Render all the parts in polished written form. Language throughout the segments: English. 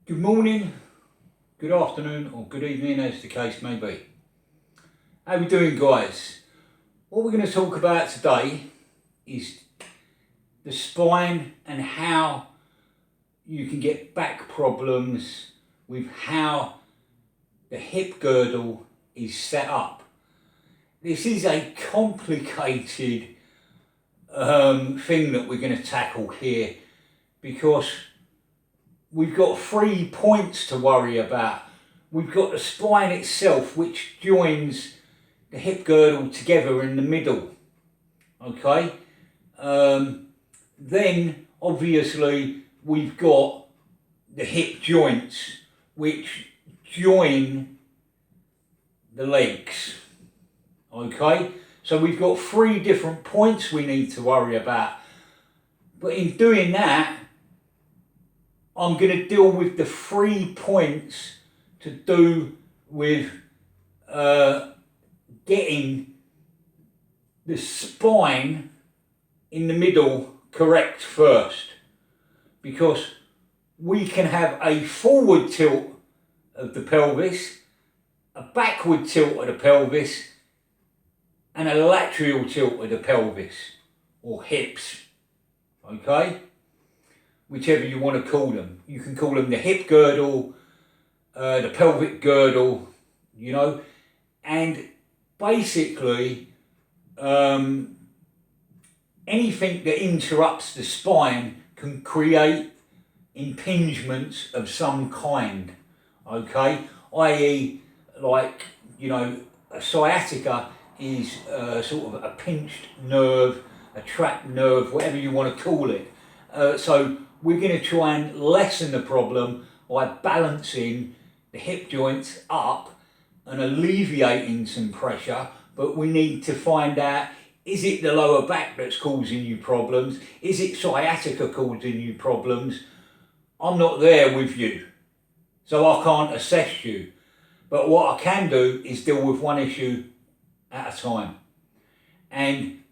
Good morning, good afternoon or good evening as the case may be. How we doing, guys? What we're going to talk about today is the spine and how you can get back problems with how the hip girdle is set up. This is a complicated thing that we're going to tackle here because we've got 3 points to worry about. We've got the spine itself, which joins the hip girdle together in the middle. Okay? Then, obviously, we've got the hip joints, which join the legs. Okay? So we've got 3 different points we need to worry about. But in doing that, I'm going to deal with the 3 points to do with getting the spine in the middle correct first. Because we can have a forward tilt of the pelvis, a backward tilt of the pelvis, and a lateral tilt of the pelvis, or hips. Okay? Whichever you want to call them. You can call them the hip girdle, the pelvic girdle, you know. And basically, anything that interrupts the spine can create impingements of some kind, okay? I.e., like, you know, a sciatica is sort of a pinched nerve, a trapped nerve, whatever you want to call it. So we're going to try and lessen the problem by balancing the hip joints up and alleviating some pressure, but we need to find out, is it the lower back that's causing you problems? Is it sciatica causing you problems? I'm not there with you, so I can't assess you. But what I can do is deal with one issue at a time. And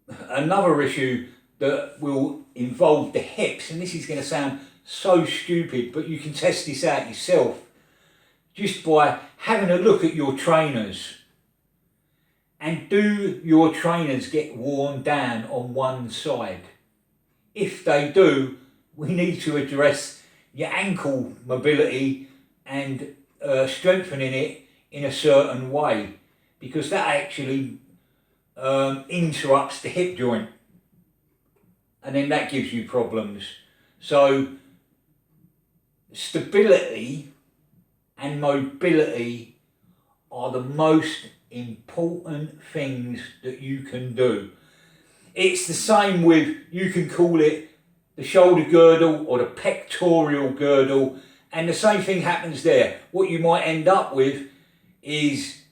another issue that will involve the hips, and this is going to sound so stupid, but you can test this out yourself just by having a look at your trainers. And do your trainers get worn down on one side? If they do, we need to address your ankle mobility and strengthening it in a certain way, because that actually interrupts the hip joint. And then that gives you problems. So stability and mobility are the most important things that you can do. It's the same with, you can call it the shoulder girdle or the pectoral girdle, and the same thing happens there. What you might end up with is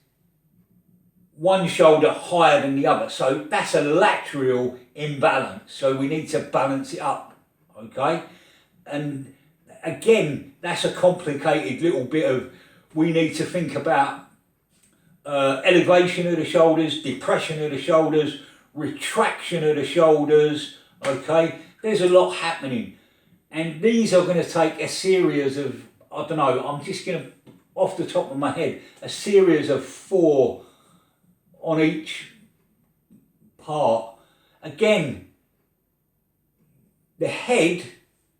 one shoulder higher than the other. So that's a lateral imbalance. So we need to balance it up, okay? And again, that's a complicated little bit of, we need to think about elevation of the shoulders, depression of the shoulders, retraction of the shoulders, okay? There's a lot happening. And these are going to take a series of, I don't know, I'm just going to, off the top of my head, a series of 4 on each part. Again, the head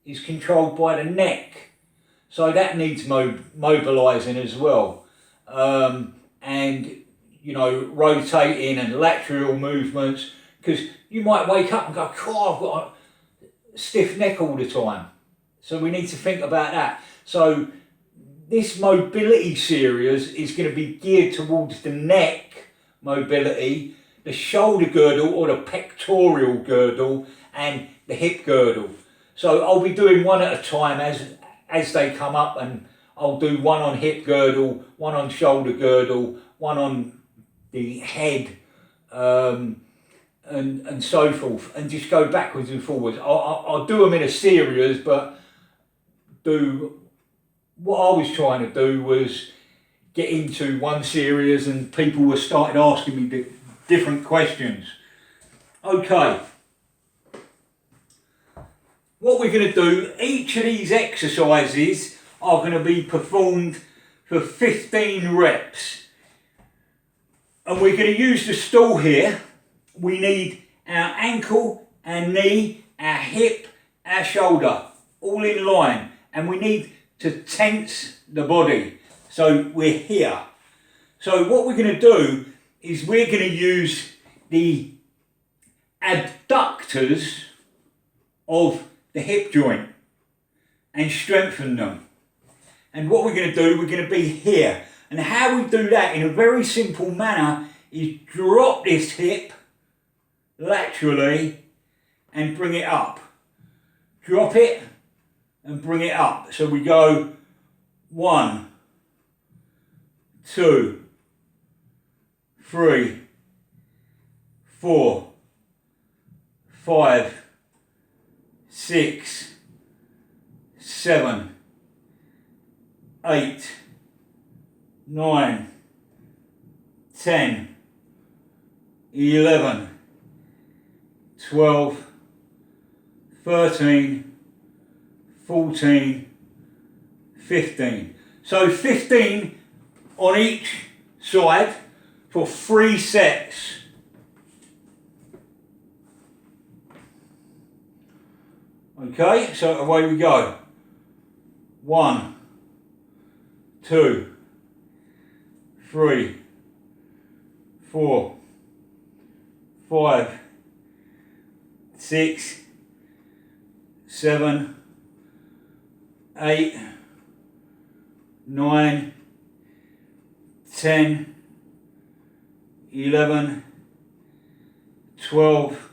is controlled by the neck, so that needs mobilising as well. And, you know, rotating and lateral movements, because you might wake up and go, God, I've got a stiff neck all the time. So we need to think about that. So this mobility series is going to be geared towards the neck mobility, the shoulder girdle or the pectoral girdle, and the hip girdle. So I'll be doing one at a time as they come up, and I'll do one on hip girdle, one on shoulder girdle, one on the head, and so forth, and just go backwards and forwards. I'll do them in a series, but what I was trying to do was get into one series, and people were started asking me different questions. Okay, what we're going to do, each of these exercises are going to be performed for 15 reps. And we're going to use the stool here. We need our ankle, our knee, our hip, our shoulder, all in line. And we need to tense the body. So we're here. So what we're going to do is we're going to use the abductors of the hip joint and strengthen them. And what we're going to do, we're going to be here. And how we do that in a very simple manner is drop this hip laterally and bring it up. Drop it and bring it up. So we go 1, 2, 3, 4, 5, 6, 7, 8, 9, 10, 11, 12, 13, 14, 15. So 15 on each side for 3 sets. Okay, so away we go. 1, 2, 3, 4, 5, 6, 7, 8, 9, 10, 11, 12,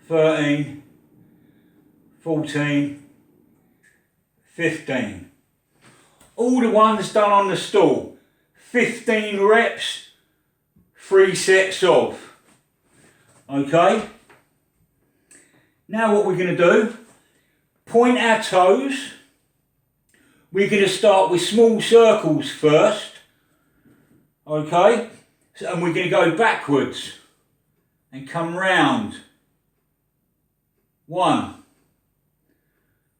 13, 14, 15. All the ones done on the stool. 15 reps, 3 sets of. Okay? Now what we're going to do, point our toes. We're going to start with small circles first. Okay? So, and we're going to go backwards and come round. 1,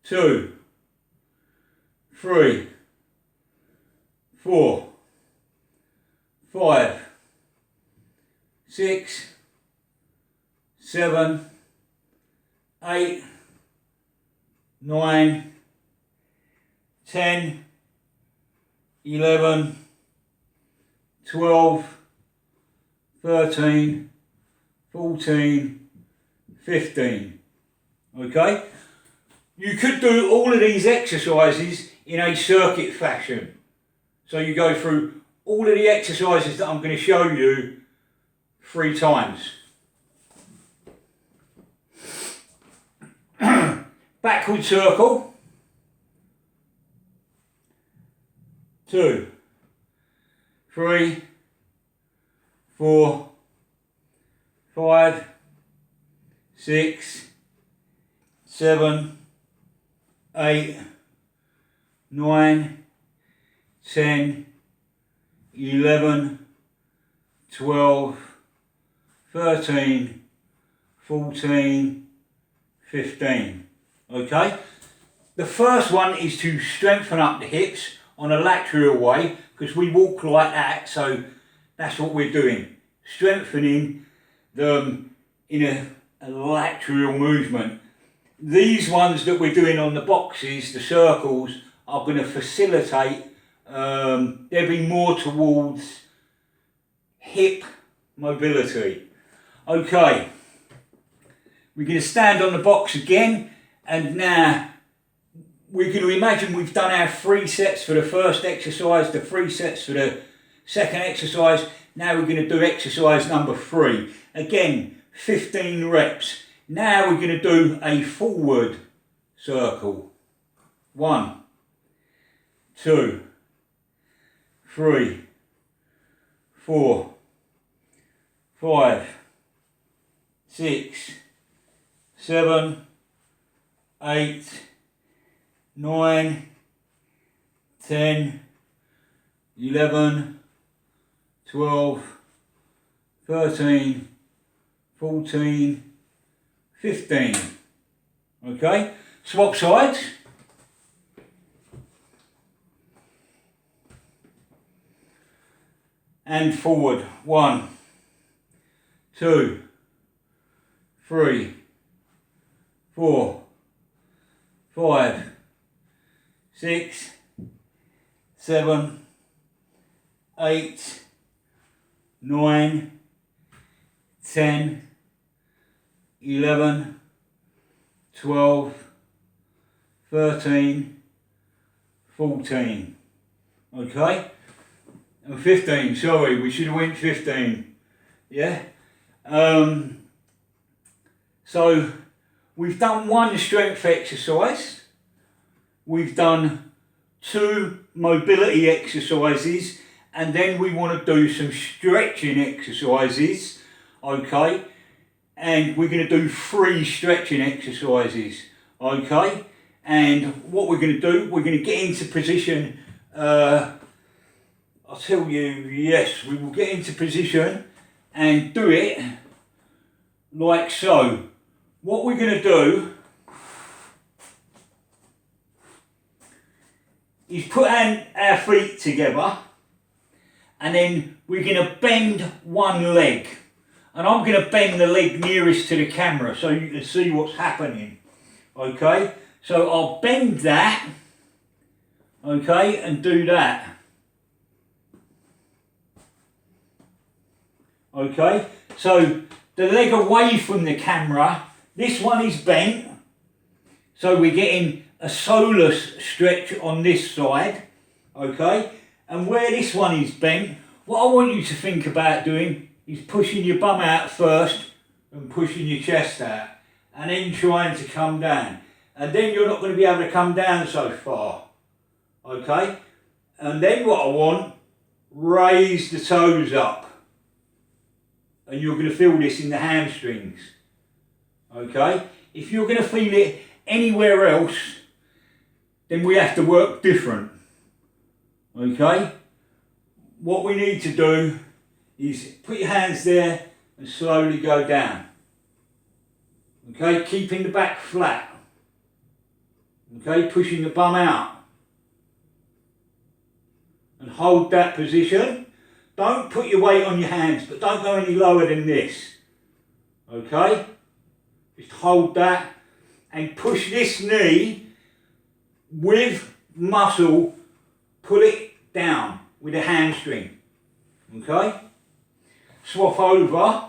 2, 3, 4, 5, 6, 7, 8, 9, 10, 11, 12, 13, 14, 15. Okay? You could do all of these exercises in a circuit fashion. So you go through all of the exercises that I'm going to show you 3 times. Backward circle. 2, 3, 4, 5, 6, 7, 8, 9, 10, 11, 12, 13, 14, 15. Okay? The first one is to strengthen up the hips on a lateral way, because we walk like that, so that's what we're doing. Strengthening them in a lateral movement. These ones that we're doing on the boxes, the circles, are going to facilitate, they'll be more towards hip mobility. Okay, we're going to stand on the box again, and now we're going to imagine we've done our 3 sets for the first exercise, the 3 sets for the second exercise. Now we're going to do exercise number 3. Again, 15 reps. Now we're going to do a forward circle. 1, 2, 3, 4, 5, 6, 7, 8, 9, 10, 11, 12, 13, 14, 15. Okay, swap sides. and forward. 1, 2, 3, 4, 5, 6, 7, 8, 9, 10, 11, 12, 13, 14, okay, and 15, sorry, we should have went 15, yeah, so we've done one strength exercise, we've done 2 mobility exercises, and then we want to do some stretching exercises, okay, and we're going to do 3 stretching exercises, okay, and what we're going to do, we're going to get into position, I'll tell you, yes, we will get into position and do it like so. What we're going to do is put our feet together, and then we're going to bend one leg, and I'm going to bend the leg nearest to the camera so you can see what's happening, okay, so I'll bend that, okay, and do that, okay, so the leg away from the camera, this one is bent, so we're getting a soleus stretch on this side, okay, and where this one is bent, what I want you to think about doing is pushing your bum out first and pushing your chest out, and then trying to come down, and then you're not going to be able to come down so far, okay, and then what I want, raise the toes up, and you're going to feel this in the hamstrings, okay, if you're going to feel it anywhere else, then we have to work different, okay, what we need to do is put your hands there and slowly go down, okay, keeping the back flat, okay, pushing the bum out, and hold that position. Don't put your weight on your hands, but don't go any lower than this, okay, just hold that and push this knee with muscle, pull it down with a hamstring, okay, swap over,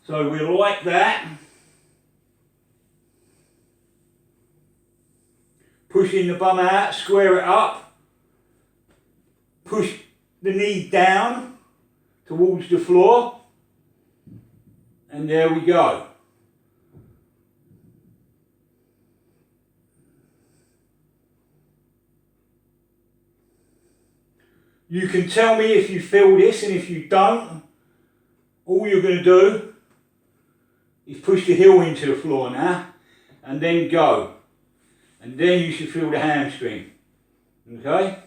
so we're like that, pushing the bum out, square it up, push the knee down towards the floor, and there we go. You can tell me if you feel this, and if you don't, all you're going to do is push the heel into the floor now, and then go. And then you should feel the hamstring, okay?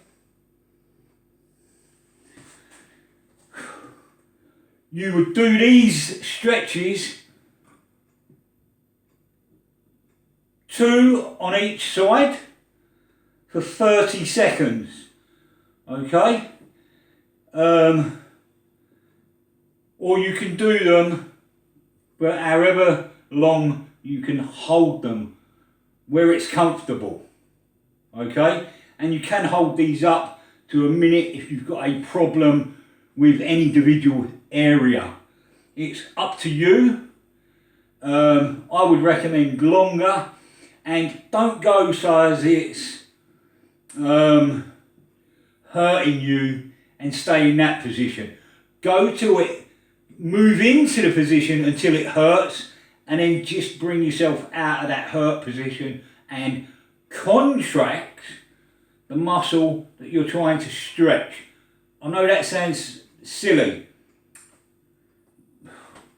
You would do these stretches 2 on each side for 30 seconds, okay? Or you can do them for however long you can hold them, where it's comfortable, okay, and you can hold these up to a minute if you've got a problem with any individual area. It's up to you. I would recommend longer, and don't go so as it's hurting you and stay in that position. Go to it, move into the position until it hurts, and then just bring yourself out of that hurt position and contract the muscle that you're trying to stretch. I know that sounds silly.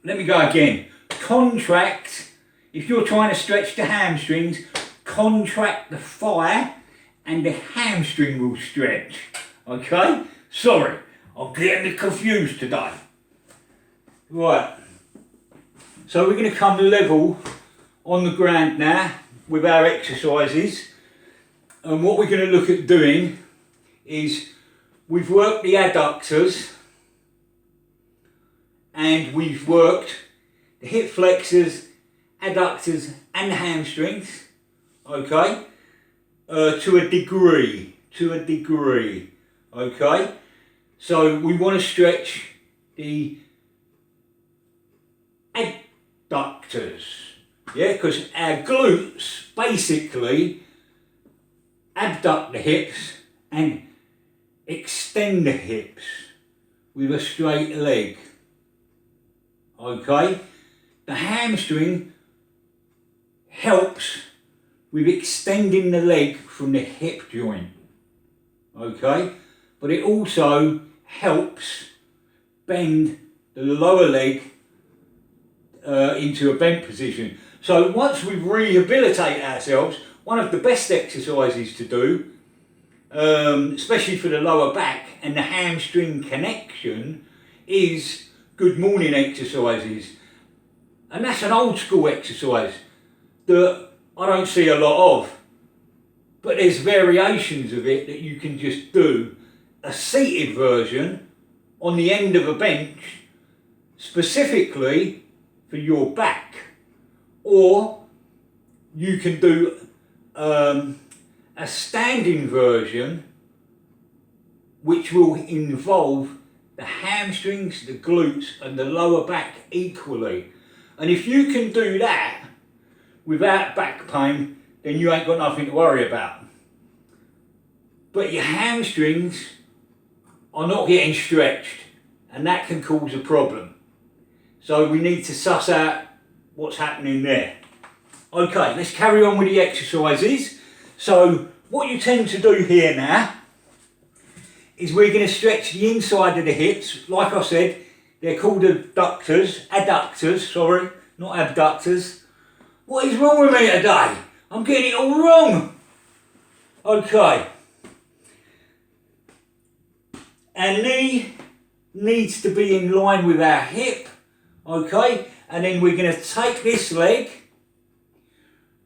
Let me go again. Contract, if you're trying to stretch the hamstrings, contract the thigh and the hamstring will stretch. Okay? Sorry, I'm getting confused today. Right. So we're going to come level on the ground now with our exercises, and what we're going to look at doing is we've worked the adductors and we've worked the hip flexors, adductors and the hamstrings, okay, to a degree, okay. So we want to stretch the adductors, yeah, because our glutes basically abduct the hips and extend the hips with a straight leg, okay. The hamstring helps with extending the leg from the hip joint, okay, but it also helps bend the lower leg into a bent position. So once we rehabilitate ourselves, one of the best exercises to do, especially for the lower back and the hamstring connection, is good morning exercises. And that's an old school exercise that I don't see a lot of, but there's variations of it that you can just do. A seated version on the end of a bench specifically for your back, or you can do a standing version which will involve the hamstrings, the glutes and the lower back equally. And if you can do that without back pain, then you ain't got nothing to worry about. But your hamstrings are not getting stretched, and that can cause a problem. So we need to suss out what's happening there. Okay, let's carry on with the exercises. So what you tend to do here now is we're going to stretch the inside of the hips. Like I said, they're called adductors, sorry, not abductors. What is wrong with me today? I'm getting it all wrong. Okay. Our knee needs to be in line with our hip, okay? And then we're going to take this leg.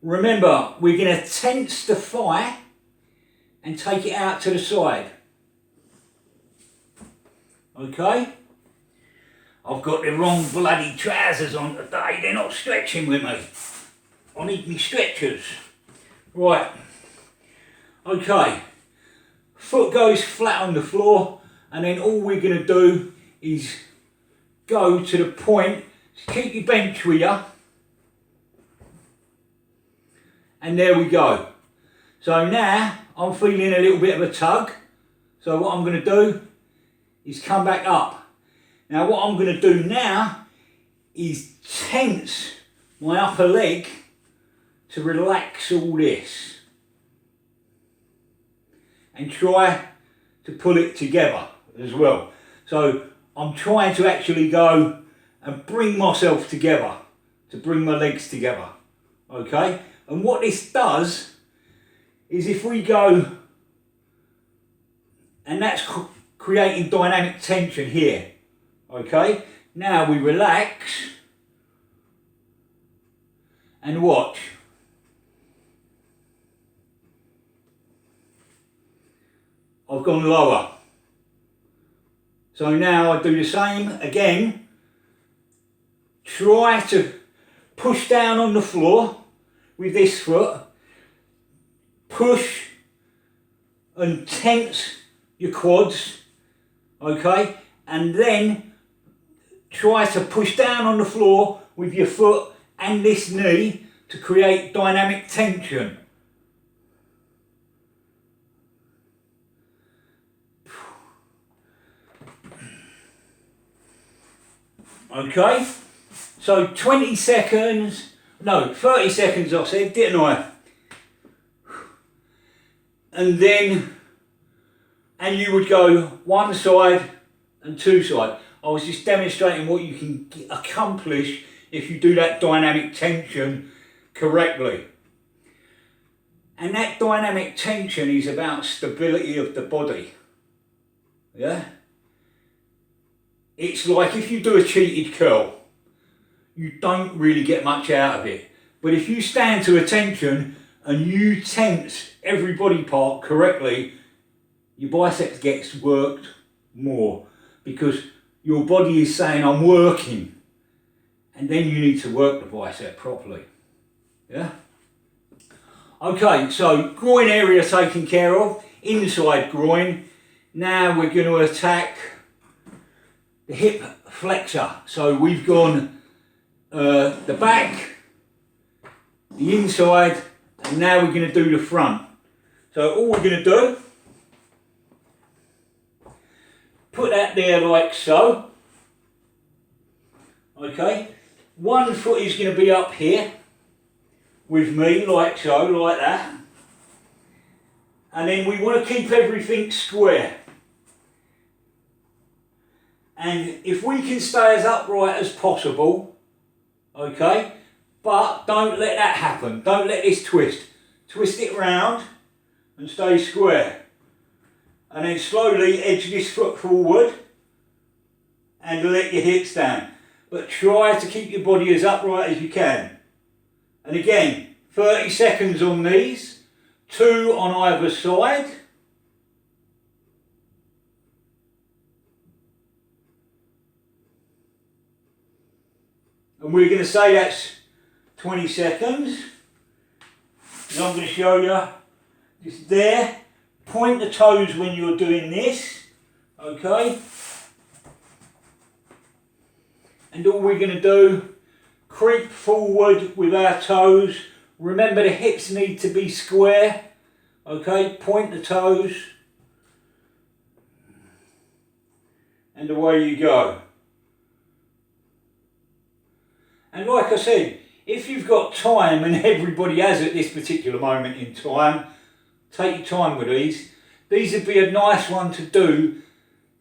Remember, we're going to tense the thigh and take it out to the side. Okay? I've got the wrong bloody trousers on today, they're not stretching with me. I need me stretchers. Right. Okay. Foot goes flat on the floor, and then all we're going to do is go to the point. Keep your bench with you. And there we go. So now I'm feeling a little bit of a tug. So what I'm going to do is come back up. Now what I'm going to do now is tense my upper leg to relax all this. And try to pull it together as well. So I'm trying to actually go and bring myself together, to bring my legs together, okay? And what this does is if we go, and that's creating dynamic tension here, okay? Now we relax and watch. I've gone lower. So now I do the same again. Try to push down on the floor with this foot. Push and tense your quads, okay? And then try to push down on the floor with your foot and this knee to create dynamic tension. Okay, so 20 seconds, no, 30 seconds I said, didn't I? And then, and you would go one side and two side. I was just demonstrating what you can accomplish if you do that dynamic tension correctly. And that dynamic tension is about stability of the body, yeah? It's like if you do a cheated curl, you don't really get much out of it. But if you stand to attention and you tense every body part correctly, your biceps gets worked more because your body is saying, I'm working. And then you need to work the bicep properly. Yeah? Okay, so groin area taken care of, inside groin. Now we're going to attack the hip flexor. So we've gone the back, the inside, and now we're going to do the front. So all we're going to do, put that there like so. Okay, one foot is going to be up here with me like so, like that. And then we want to keep everything square. And if we can stay as upright as possible, okay, but don't let that happen. Don't let this twist. Twist it round and stay square. And then slowly edge this foot forward and let your hips down. But try to keep your body as upright as you can. And again, 30 seconds on these, 2 on either side. And we're going to say that's 20 seconds. And I'm going to show you just there. Point the toes when you're doing this. Okay. And all we're going to do, creep forward with our toes. Remember the hips need to be square. Okay, point the toes. And away you go. And like I said, if you've got time, and everybody has at this particular moment in time, take your time with these. These would be a nice one to do.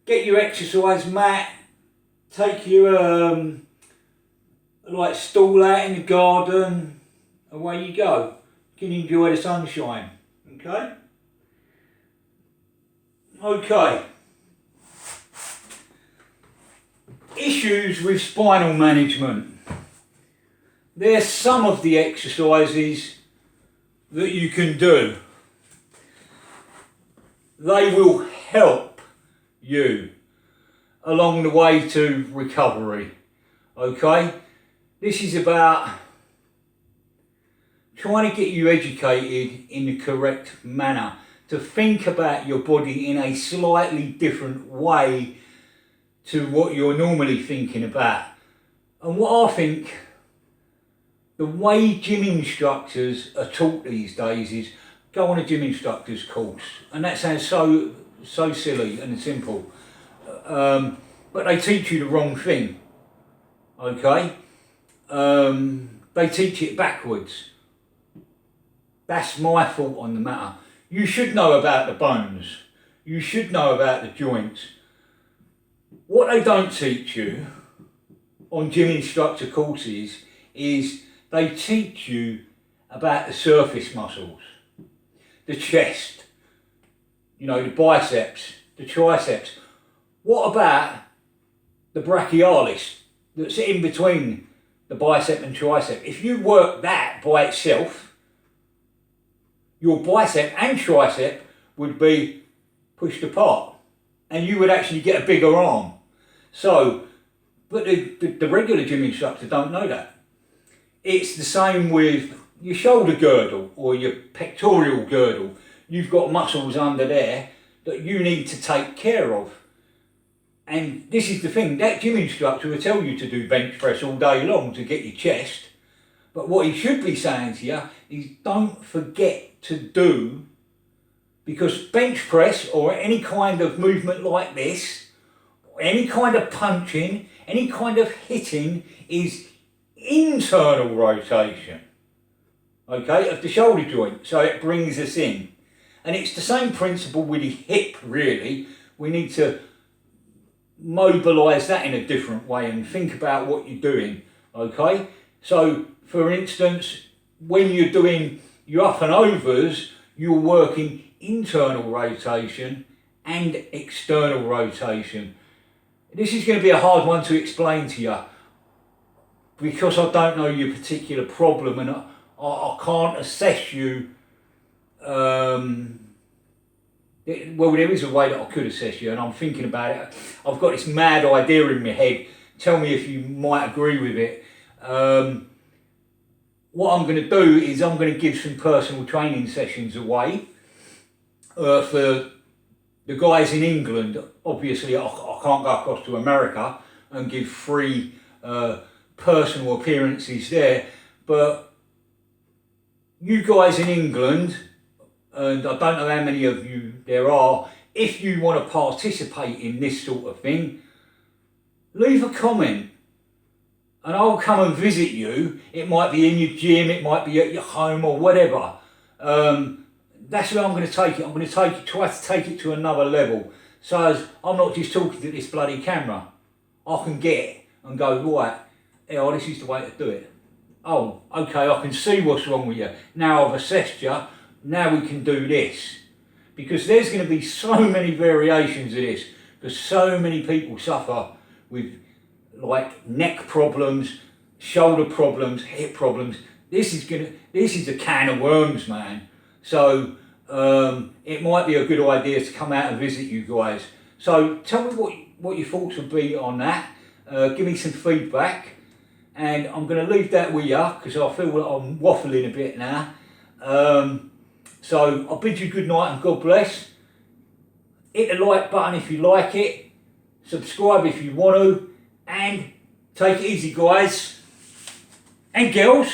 Get your exercise mat, take your like stool out in the garden, away you go. You can enjoy the sunshine. Okay? Okay. Issues with spinal management. There's some of the exercises that you can do. They will help you along the way to recovery. Okay? This is about trying to get you educated in the correct manner, to think about your body in a slightly different way to what you're normally thinking about. And what I think, the way gym instructors are taught these days is go on a gym instructor's course. And that sounds so silly and simple. But they teach you the wrong thing. Okay? They teach it backwards. That's my fault on the matter. You should know about the bones. You should know about the joints. What they don't teach you on gym instructor courses is they teach you about the surface muscles, the chest, you know, the biceps, the triceps. What about the brachialis that's in between the bicep and tricep? If you work that by itself, your bicep and tricep would be pushed apart and you would actually get a bigger arm. So, but the regular gym instructor don't know that. It's the same with your shoulder girdle or your pectoral girdle. You've got muscles under there that you need to take care of. And this is the thing, that gym instructor will tell you to do bench press all day long to get your chest. But what he should be saying to you is don't forget to do, because bench press or any kind of movement like this, any kind of punching, any kind of hitting is internal rotation, okay, of the shoulder joint. So it brings us in. And it's the same principle with the hip, really. We need to mobilise that in a different way and think about what you're doing, okay? So, for instance, when you're doing your up and overs, you're working internal rotation and external rotation. This is going to be a hard one to explain to you because I don't know your particular problem and I can't assess you Well, there is a way that I could assess you, and I'm thinking about it. I've got this mad idea in my head. Tell me if you might agree with it. What I'm going to do is I'm going to give some personal training sessions away for the guys in England. Obviously, I can't go across to America and give free personal appearances there, but you guys in England, and I don't know how many of you there are, if you want to participate in this sort of thing, leave a comment and I'll come and visit you. It might be in your gym, it might be at your home or whatever. That's where I'm going to take it. I'm going to try to take it to another level. So as I'm not just talking to this bloody camera, I can get it and go, right, yeah, this is the way to do it. Oh, okay, I can see what's wrong with you. Now I've assessed you, now we can do this. Because there's going to be so many variations of this, because so many people suffer with like neck problems, shoulder problems, hip problems. This is a can of worms, man. So it might be a good idea to come out and visit you guys. So tell me what your thoughts would be on that. Give me some feedback, and I'm going to leave that with you because I feel that I'm waffling a bit now. So I'll bid you good night and God bless. Hit the like button if you like it. Subscribe if you want to. And take it easy, guys and girls.